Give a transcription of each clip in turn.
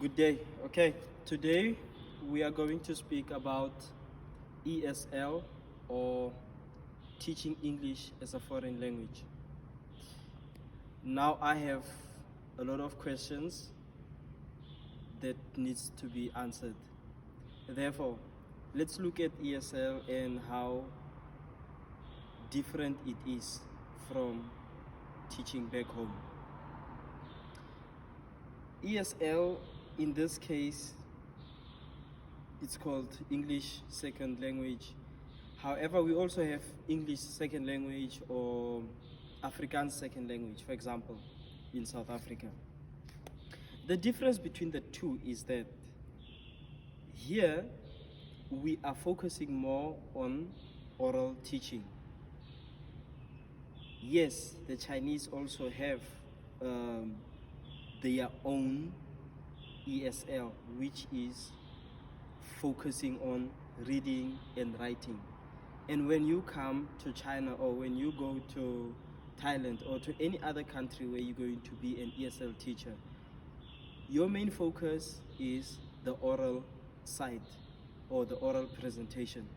Good day. Okay, today we are going to speak about ESL, or teaching English as a foreign language. Now I have a lot of questions that needs to be answered. Therefore, let's look at ESL and how different it is from teaching back home. ESL, in this case, it's called English Second Language. However, we also have English Second Language or Afrikaans Second Language, for example, in South Africa. The difference between the two is that here we are focusing more on oral teaching. Yes, the Chinese also have their own ESL, which is focusing on reading and writing. And when you come to China, or when you go to Thailand or to any other country where you're going to be an ESL teacher, your main focus is the oral side or the oral presentation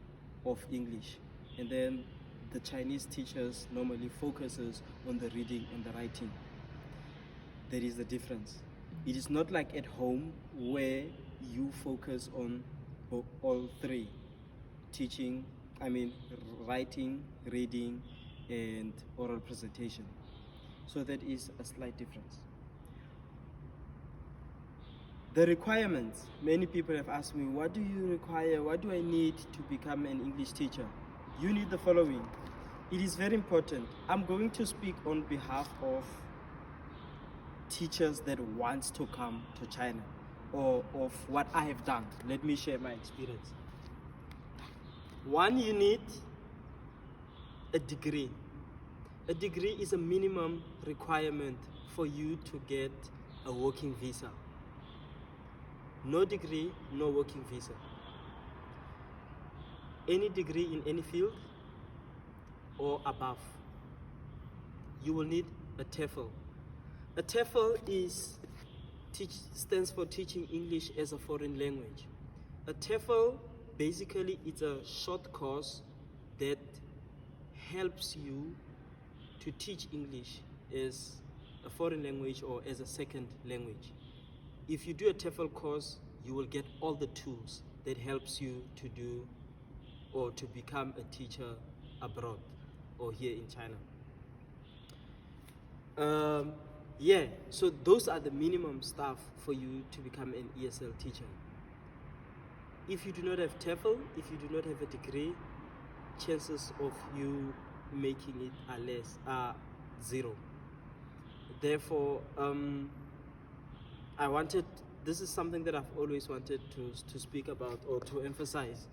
of English. And then the Chinese teachers normally focuses on the reading and the writing. That is the difference. It is not like at home where you focus on all three: writing, reading, and oral presentation. So that is a slight difference. The requirements, many people have asked me, what do you require? What do I need to become an English teacher? You need the following. It is very important. I'm going to speak on behalf of teachers that want to come to China, or of what I have done. Let me share my experience. One, you need a degree. A degree is a minimum requirement for you to get a working visa. No degree, no working visa. Any degree in any field or above, you will need a TEFL. A TEFL stands for Teaching English as a Foreign Language. A TEFL basically is a short course that helps you to teach English as a foreign language or as a second language. If you do a TEFL course, you will get all the tools that helps you to do or to become a teacher abroad or here in China. So those are the minimum stuff for you to become an ESL teacher. If you do not have TEFL, if you do not have a degree, chances of you making it are zero. Therefore, this is something that I've always wanted to speak about or to emphasize.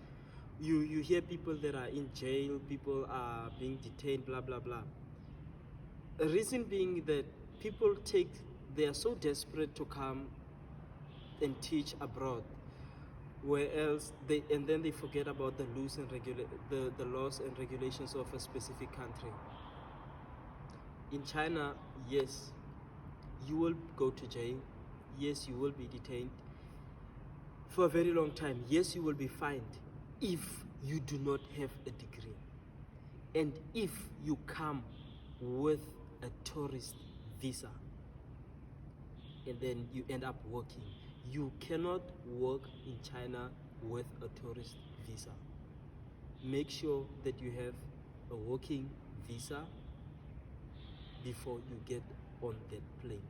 You hear people that are in jail, people are being detained, blah, blah, blah. The reason being that they are so desperate to come and teach abroad, then they forget about the laws and regulations of a specific country. In China, yes, you will go to jail. Yes, you will be detained for a very long time. Yes, you will be fined if you do not have a degree. And if you come with a tourist visa and then you end up working, you cannot work in China with a tourist visa. Make sure that you have a working visa before you get on that plane.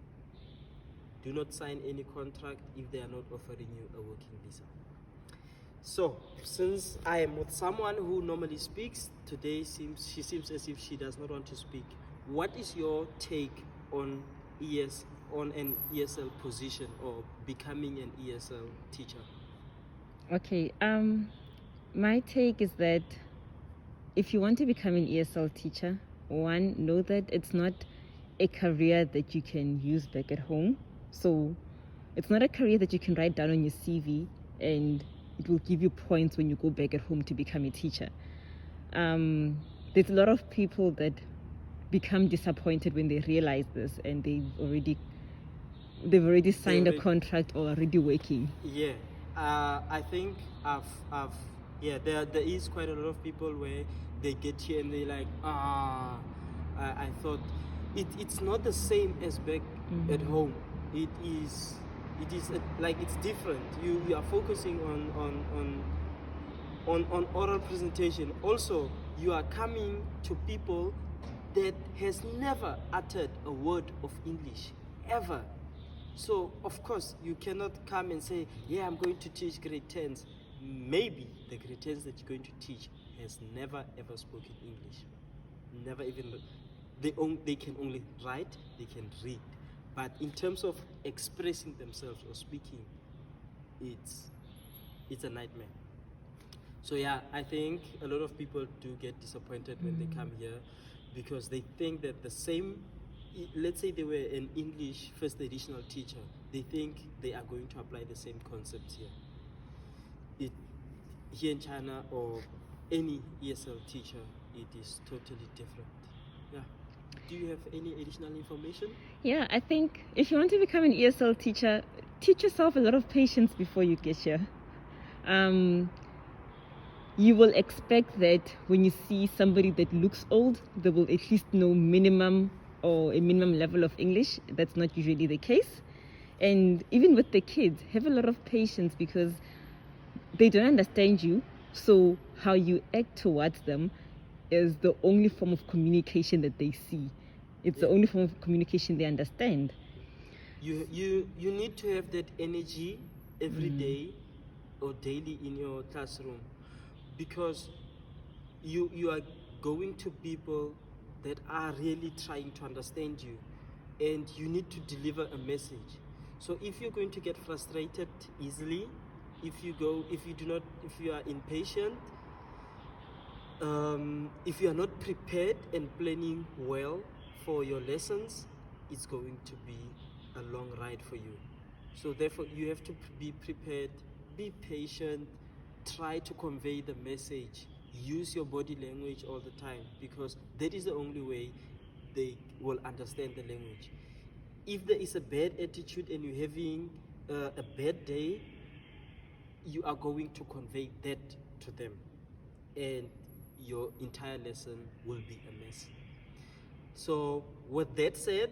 Do not sign any contract if they are not offering you a working visa. So, since I am with someone who normally speaks, today she seems as if she does not want to speak. What is your take on an ESL position or becoming an ESL teacher? Okay, my take is that if you want to become an ESL teacher, one, know that it's not a career that you can use back at home. So it's not a career that you can write down on your CV and it will give you points when you go back at home to become a teacher. There's a lot of people that become disappointed when they realize this and they've already they've already signed a already- contract or already working. Yeah, I think yeah, there is quite a lot of people where they get here and they like, I thought it's not the same as back at home. It is like it's different. You are focusing on oral presentation. Also, you are coming to people that has never uttered a word of English ever. So of course you cannot come and say, yeah, I'm going to teach grade 10s. Maybe the grade 10s that you're going to teach has never ever spoken English. Never even, they can only write, they can read. But in terms of expressing themselves or speaking, it's a nightmare. So yeah, I think a lot of people do get disappointed when they come here because they think that the same, let's say they were an English first additional teacher, they think they are going to apply the same concepts here. Here in China or any ESL teacher, it is totally different. Yeah. Do you have any additional information? Yeah, I think if you want to become an ESL teacher, teach yourself a lot of patience before you get here. You will expect that when you see somebody that looks old, they will at least know minimum or a minimum level of English. That's not usually the case. And even with the kids, have a lot of patience because they don't understand you. So how you act towards them is the only form of communication that they see. It's the only form of communication they understand. You need to have that energy every day or daily in your classroom, because you are going to people that are really trying to understand you, and you need to deliver a message. So if you're going to get frustrated easily, if you are impatient, if you are not prepared and planning well for your lessons, it's going to be a long ride for you. So therefore you have to be prepared, be patient, try to convey the message, use your body language all the time, because that is the only way they will understand the language. If there is a bad attitude and you're having a bad day, you are going to convey that to them, and your entire lesson will be a mess. So with that said,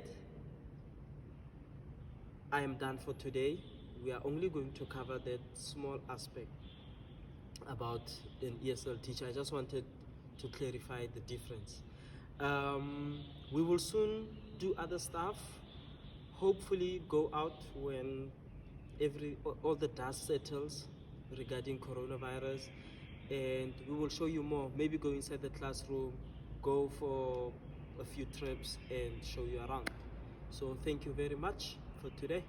I am done for today. We are only going to cover that small aspect about an ESL teacher. I just wanted to clarify the difference. We will soon do other stuff. Hopefully go out when all the dust settles regarding coronavirus, and we will show you more. Maybe go inside the classroom, go for a few trips and show you around. So thank you very much for today.